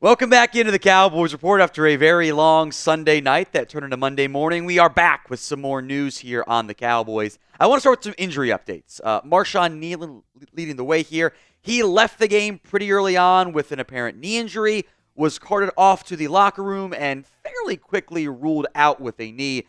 Welcome back into the Cowboys Report after a very long Sunday night that turned into Monday morning. We are back with some more news here on the Cowboys. I want to start with some injury updates. Marshawn Kneeland leading the way here. He left the game pretty early on with an apparent knee injury, was carted off to the locker room, and fairly quickly ruled out with a knee.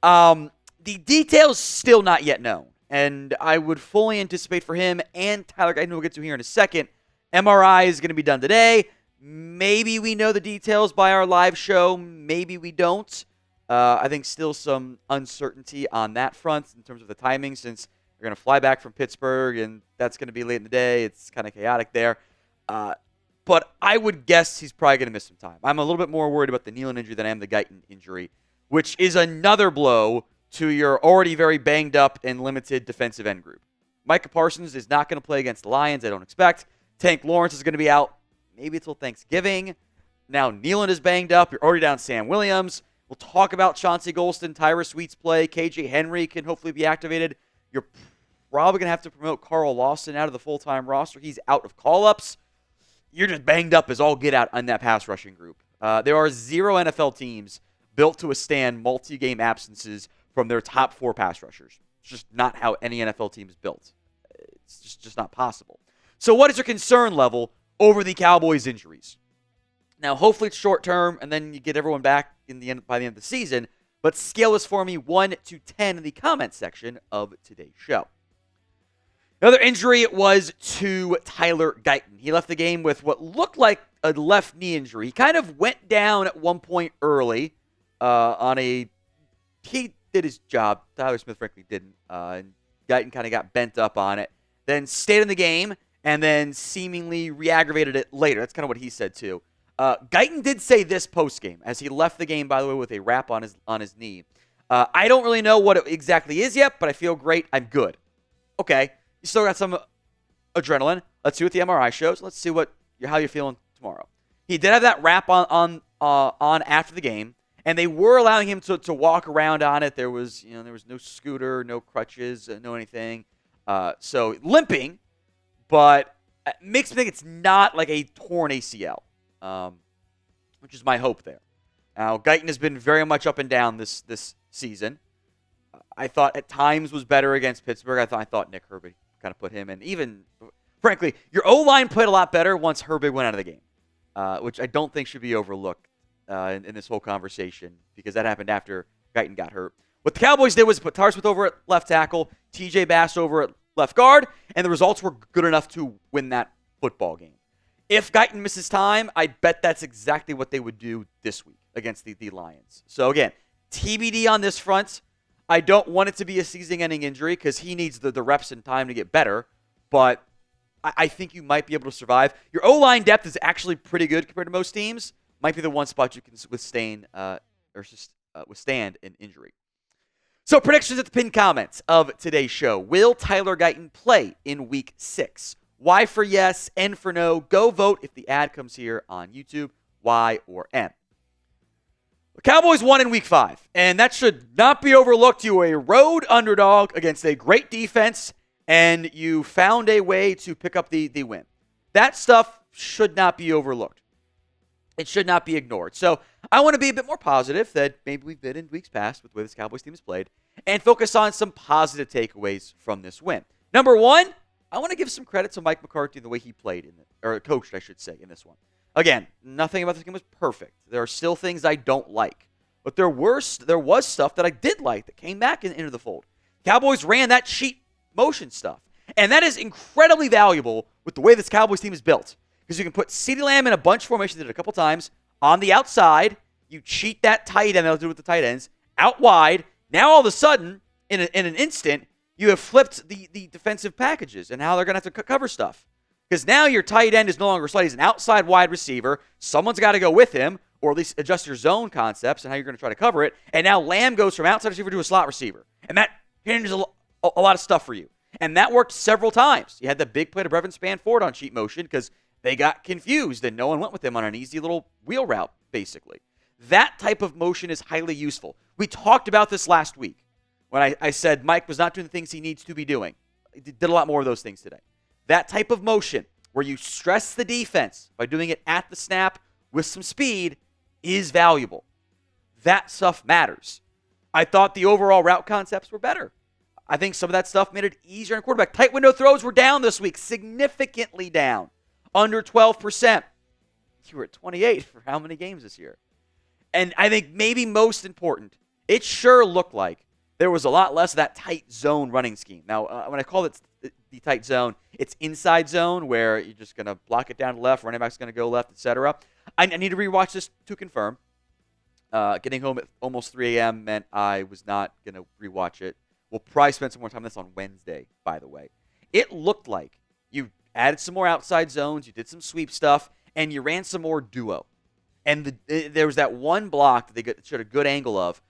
The details still not yet known, and I would fully anticipate for him and Tyler Guyton, who we'll get to here in a second, MRI is going to be done today. Maybe we know the details by our live show. Maybe we don't. I think still some uncertainty on that front in terms of the timing, since we're going to fly back from Pittsburgh, and that's going to be late in the day. It's kind of chaotic there. But I would guess he's probably going to miss some time. I'm a little bit more worried about the Kneeland injury than I am the Guyton injury, which is another blow to your already very banged up and limited defensive end group. Micah Parsons is not going to play against the Lions, I don't expect. Tank Lawrence is going to be out maybe until Thanksgiving. Now Kneeland is banged up. You're already down Sam Williams. We'll talk about Chauncey Golston, Tyrus Sweet's play. KJ Henry can hopefully be activated. You're probably going to have to promote Carl Lawson out of the full-time roster. He's out of call-ups. You're just banged up as all get out on that pass rushing group. There are 0 NFL teams built to withstand multi-game absences from their top 4 pass rushers. It's just not how any NFL team is built. It's just not possible. So what is your concern level over the Cowboys' injuries? Now, hopefully it's short-term, and then you get everyone back by the end of the season. But scale this for me 1 to 10 in the comments section of today's show. Another injury was to Tyler Guyton. He left the game with what looked like a left knee injury. He kind of went down at one point early he did his job. Tyler Smith, frankly, didn't. And Guyton kind of got bent up on it. Then stayed in the game, and then seemingly re-aggravated it later. That's kind of what he said, too. Guyton did say this post-game, as he left the game, by the way, with a wrap on his knee. I don't really know what it exactly is yet, but I feel great. I'm good. Okay. You still got some adrenaline. Let's see what the MRI shows. Let's see how you're feeling tomorrow. He did have that wrap on after the game, and they were allowing him to walk around on it. There was no scooter, no crutches, no anything. So limping, but it makes me think it's not like a torn ACL, which is my hope there. Now, Guyton has been very much up and down this season. I thought at times was better against Pittsburgh. I thought Nick Herbig kind of put him in. Even, frankly, your O-line played a lot better once Herbig went out of the game, which I don't think should be overlooked in this whole conversation, because that happened after Guyton got hurt. What the Cowboys did was put Tyler Smith over at left tackle, TJ Bass over at left guard, and the results were good enough to win that football game. If Guyton misses time, I bet that's exactly what they would do this week against the Lions. So again, TBD on this front. I don't want it to be a season-ending injury because he needs the reps and time to get better, but I think you might be able to survive. Your O-line depth is actually pretty good compared to most teams. Might be the one spot you can withstand an injury. So predictions at the pinned comments of today's show. Will Tyler Guyton play in Week 6? Y for yes, N for no. Go vote if the ad comes here on YouTube. Y or N. The Cowboys won in Week 5, and that should not be overlooked. You were a road underdog against a great defense, and you found a way to pick up the win. That stuff should not be overlooked. It should not be ignored. So I want to be a bit more positive that maybe we've been in weeks past with the way this Cowboys team has played, and focus on some positive takeaways from this win. Number one, I want to give some credit to Mike McCarthy and the way he played, or coached, I should say, in this one. Again, nothing about this game was perfect. There are still things I don't like. But there was stuff that I did like that came back into the fold. Cowboys ran that cheat motion stuff. And that is incredibly valuable with the way this Cowboys team is built. Because you can put CeeDee Lamb in a bunch formation, did it a couple times, on the outside. You cheat that tight end, they'll do it with the tight ends, out wide. Now all of a sudden, in an instant, you have flipped the defensive packages and how they're going to have to cover stuff. Because now your tight end is no longer slide. He's an outside wide receiver. Someone's got to go with him, or at least adjust your zone concepts and how you're going to try to cover it. And now Lamb goes from outside receiver to a slot receiver. And that hinges a lot of stuff for you. And that worked several times. You had the big play to Brevin Spanford on cheat motion because they got confused and no one went with him on an easy little wheel route, basically. That type of motion is highly useful. We talked about this last week when I said Mike was not doing the things he needs to be doing. He did a lot more of those things today. That type of motion where you stress the defense by doing it at the snap with some speed is valuable. That stuff matters. I thought the overall route concepts were better. I think some of that stuff made it easier on quarterback. Tight window throws were down this week, significantly down, under 12%. You were at 28 for how many games this year? And I think maybe most important, it sure looked like there was a lot less of that tight zone running scheme. Now, when I call it the tight zone, it's inside zone where you're just going to block it down to left, running back's going to go left, etc. I need to rewatch this to confirm. Getting home at almost 3 a.m. meant I was not going to rewatch it. We'll probably spend some more time on this on Wednesday, by the way. It looked like you added some more outside zones, you did some sweep stuff, and you ran some more duo. And there was that one block that they showed a good angle of,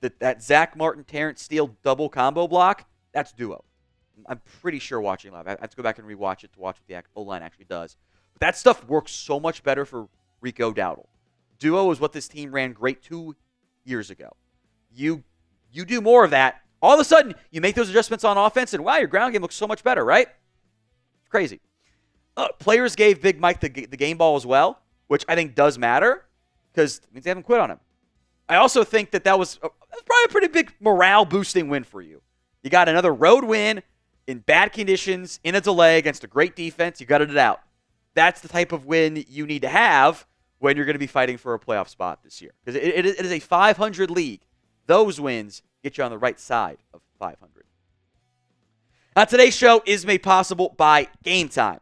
that Zach Martin, Terrence Steele double combo block, that's duo. I'm pretty sure watching live. I have to go back and rewatch it to watch what the O-line actually does. But that stuff works so much better for Rico Dowdle. Duo is what this team ran great 2 years ago. You do more of that. All of a sudden, you make those adjustments on offense, and wow, your ground game looks so much better, right? It's crazy. Players gave Big Mike the game ball as well, which I think does matter because it means they haven't quit on him. I also think that was probably a pretty big morale-boosting win for you. You got another road win in bad conditions, in a delay against a great defense. You gutted it out. That's the type of win you need to have when you're going to be fighting for a playoff spot this year. Because it is a 500 league. Those wins get you on the right side of 500. Now, today's show is made possible by Game Time.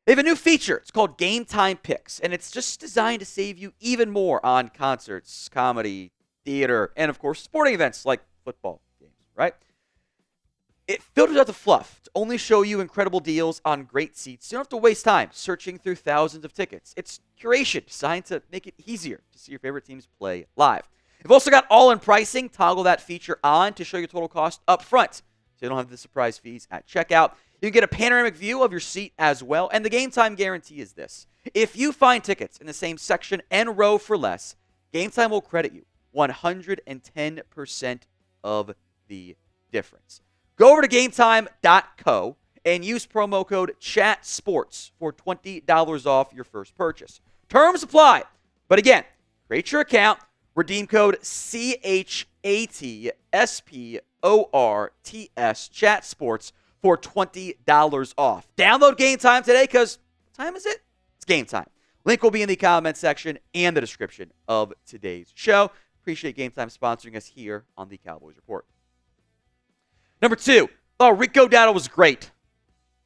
They have a new feature. It's called Game Time Picks, and it's just designed to save you even more on concerts, comedy, theater, and, of course, sporting events like football games, right? It filters out the fluff to only show you incredible deals on great seats. You don't have to waste time searching through thousands of tickets. It's curation designed to make it easier to see your favorite teams play live. You've also got all-in pricing. Toggle that feature on to show your total cost up front, so you don't have the surprise fees at checkout. You can get a panoramic view of your seat as well, and the Game Time guarantee is this. If you find tickets in the same section and row for less, Game Time will credit you 110% of the difference. Go over to GameTime.co and use promo code CHATSPORTS for $20 off your first purchase. Terms apply. But again, create your account, redeem code CHATSPORTS, CHATSPORTS, for $20 off. Download Game Time today because what time is it? It's game time. Link will be in the comment section and the description of today's show. Appreciate Game Time sponsoring us here on the Cowboys Report. Number 2, Rico Dowdle was great,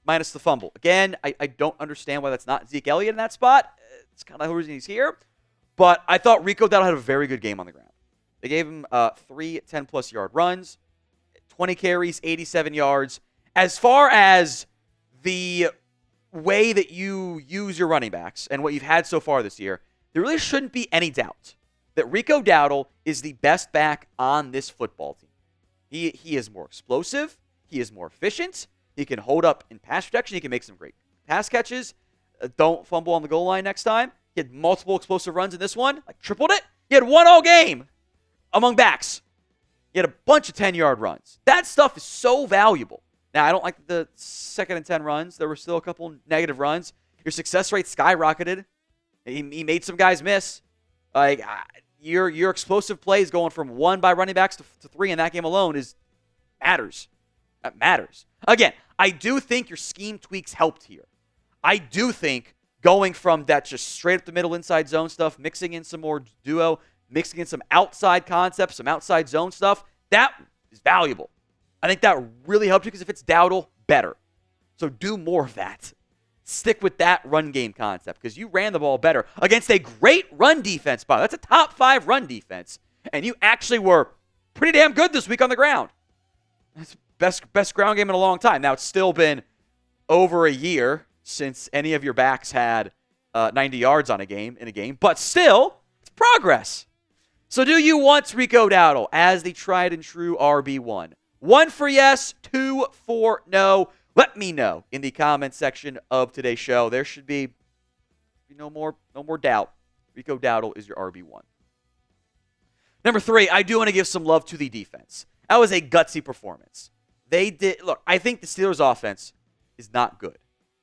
minus the fumble. Again, I don't understand why that's not Zeke Elliott in that spot. It's kind of the reason he's here. But I thought Rico Dowdle had a very good game on the ground. They gave him 3 10-plus yard runs, 20 carries, 87 yards. As far as the way that you use your running backs and what you've had so far this year, there really shouldn't be any doubt that Rico Dowdle is the best back on this football team. He is more explosive. He is more efficient. He can hold up in pass protection. He can make some great pass catches. Don't fumble on the goal line next time. He had multiple explosive runs in this one, like tripled it. He had one all game among backs. He had a bunch of 10-yard runs. That stuff is so valuable. Now, I don't like the 2nd and 10 runs. There were still a couple negative runs. Your success rate skyrocketed. He made some guys miss. Like your explosive plays going from 1 by running backs to 3 in that game alone matters. That matters. Again, I do think your scheme tweaks helped here. I do think going from that just straight up the middle inside zone stuff, mixing in some more duo, mixing in some outside concepts, some outside zone stuff, that is valuable. I think that really helps you because if it's Dowdle, better. So do more of that. Stick with that run game concept because you ran the ball better against a great run defense. That's a top 5 run defense. And you actually were pretty damn good this week on the ground. That's best ground game in a long time. Now, it's still been over a year since any of your backs had 90 yards in a game. But still, it's progress. So do you want Rico Dowdle as the tried and true RB1? 1 for yes, 2 for no. Let me know in the comment section of today's show. There should be no more doubt. Rico Dowdle is your RB1. Number 3, I do want to give some love to the defense. That was a gutsy performance. Look, I think the Steelers' offense is not good.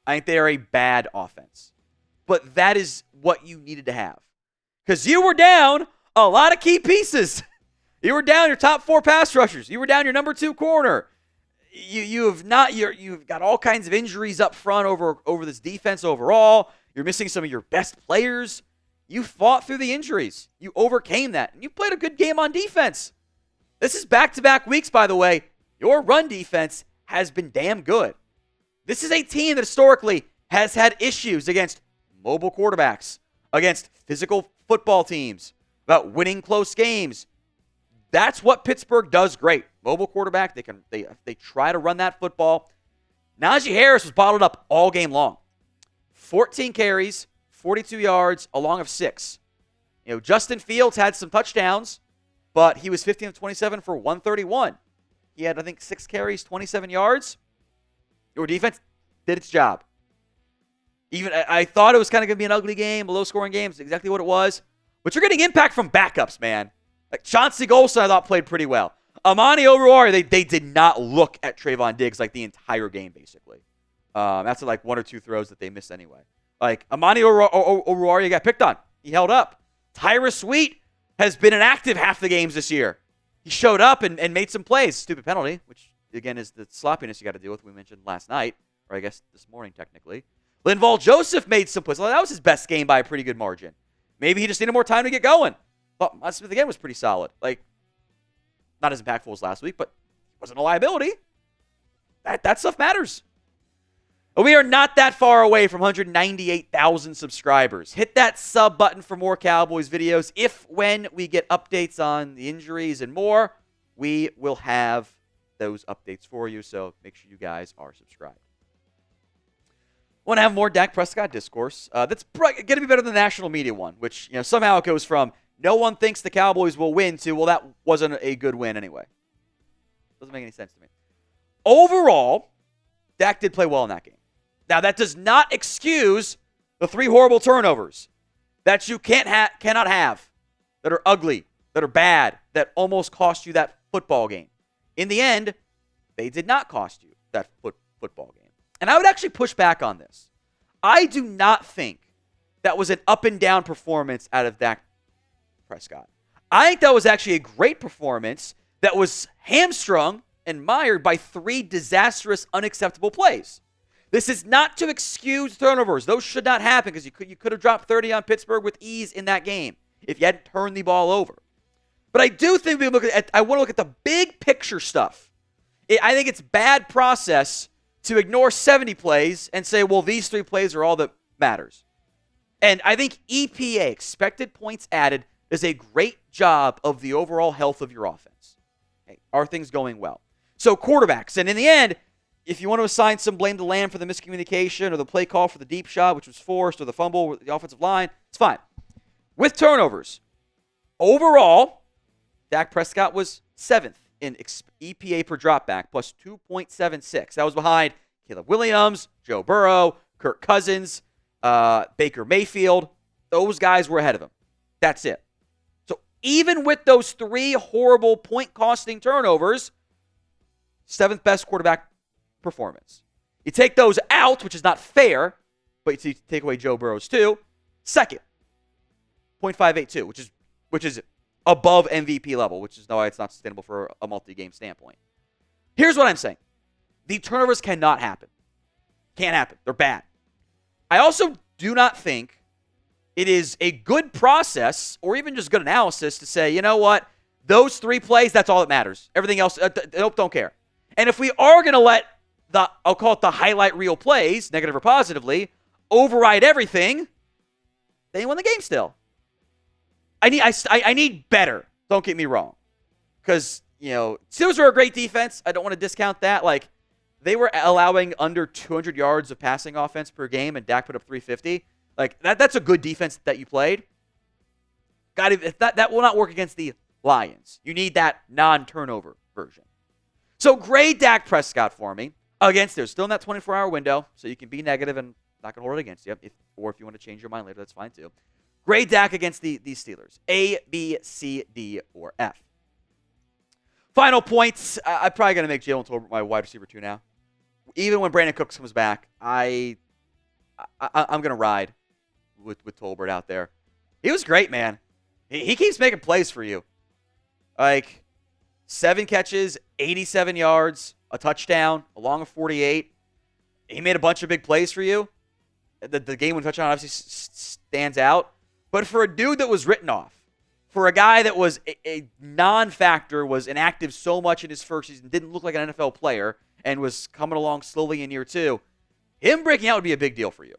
I think they are a bad offense. But that is what you needed to have. because you were down a lot of key pieces. You were down your top 4 pass rushers. You were down your number 2 corner. You've got all kinds of injuries up front over this defense overall. You're missing some of your best players. You fought through the injuries. You overcame that, and you played a good game on defense. This is back-to-back weeks, by the way. Your run defense has been damn good. This is a team that historically has had issues against mobile quarterbacks, against physical football teams, about winning close games. That's what Pittsburgh does great. Mobile quarterback, they try to run that football. Najee Harris was bottled up all game long. 14 carries, 42 yards, a long of 6. Justin Fields had some touchdowns, but he was 15 of 27 for 131. He had, I think, 6 carries, 27 yards. Your defense did its job. Even I thought it was kind of going to be an ugly game, a low-scoring game. It's exactly what it was. But you're getting impact from backups, man. Like Chauncey Golson, I thought, played pretty well. Amani Oruwariye, they did not look at Trayvon Diggs like the entire game, basically. That's like 1 or 2 throws that they missed anyway. Like, Amani Oruwariye got picked on. He held up. Tyrus Sweet has been inactive half the games this year. He showed up and made some plays. Stupid penalty, which, again, is the sloppiness you got to deal with, we mentioned last night, or I guess this morning, technically. Linval Joseph made some plays. Well, that was his best game by a pretty good margin. Maybe he just needed more time to get going. But Miles Smith, again, was pretty solid. Like, not as impactful as last week, but wasn't a liability. That stuff matters. We are not that far away from 198,000 subscribers. Hit that sub button for more Cowboys videos. When we get updates on the injuries and more, we will have those updates for you. So make sure you guys are subscribed. Want to have more Dak Prescott discourse? That's going to be better than the national media one, which somehow it goes from no one thinks the Cowboys will win to, well, that wasn't a good win anyway. Doesn't make any sense to me. Overall, Dak did play well in that game. Now, that does not excuse the 3 horrible turnovers that you cannot have, that are ugly, that are bad, that almost cost you that football game. In the end, they did not cost you that football game. And I would actually push back on this. I do not think that was an up-and-down performance out of Dak Prescott. I think that was actually a great performance that was hamstrung and mired by 3 disastrous, unacceptable plays. This is not to excuse turnovers. Those should not happen because you could have dropped 30 on Pittsburgh with ease in that game if you hadn't turned the ball over. But I do think I want to look at the big picture stuff. I think it's bad process to ignore 70 plays and say, well, these 3 plays are all that matters. And I think EPA, expected points added, does a great job of the overall health of your offense. Okay, are things going well? So quarterbacks, and in the end, if you want to assign some blame to Lamb for the miscommunication or the play call for the deep shot, which was forced, or the fumble with the offensive line, it's fine. With turnovers, overall, Dak Prescott was 7th in EPA per dropback, plus 2.76. That was behind Caleb Williams, Joe Burrow, Kirk Cousins, Baker Mayfield. Those guys were ahead of him. That's it. So even with those 3 horrible point-costing turnovers, 7th best quarterback performance. You take those out, which is not fair, but you take away Joe Burrow's 2. 2nd, 0.582, which is above MVP level, which is why it's not sustainable for a multi-game standpoint. Here's what I'm saying. The turnovers cannot happen. Can't happen. They're bad. I also do not think it is a good process or even just good analysis to say, you know what, those 3 plays, that's all that matters. Everything else, don't care. And if we are going to let I'll call it the highlight reel plays, negative or positively, override everything, then you win the game still. I need better. Don't get me wrong. Because, Steelers are a great defense. I don't want to discount that. Like, they were allowing under 200 yards of passing offense per game, and Dak put up 350. Like, that's a good defense that you played. That will not work against the Lions. You need that non-turnover version. So grade Dak Prescott for me. Against, they're still in that 24-hour window, so you can be negative and not going to hold it against you. Or if you want to change your mind later, that's fine too. Grade Dak against these Steelers. A, B, C, D, or F. Final points. I'm probably going to make Jaylen Tolbert my wide receiver 2 now. Even when Brandon Cooks comes back, I'm going to ride with Tolbert out there. He was great, man. He keeps making plays for you. Like, 7 catches, 87 yards, a touchdown, along a 48. He made a bunch of big plays for you. The game-winning touchdown obviously stands out. But for a dude that was written off, for a guy that was a non-factor, was inactive so much in his first season, didn't look like an NFL player, and was coming along slowly in year 2, him breaking out would be a big deal for you.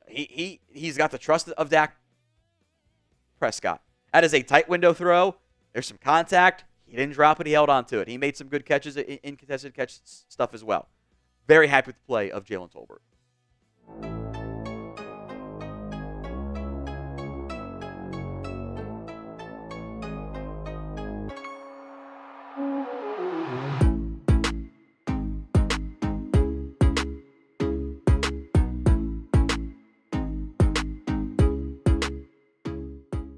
He's got the trust of Dak Prescott. That is a tight window throw. There's some contact. He didn't drop it. He held on to it. He made some good catches in contested catch stuff as well. Very happy with the play of Jaylen Tolbert.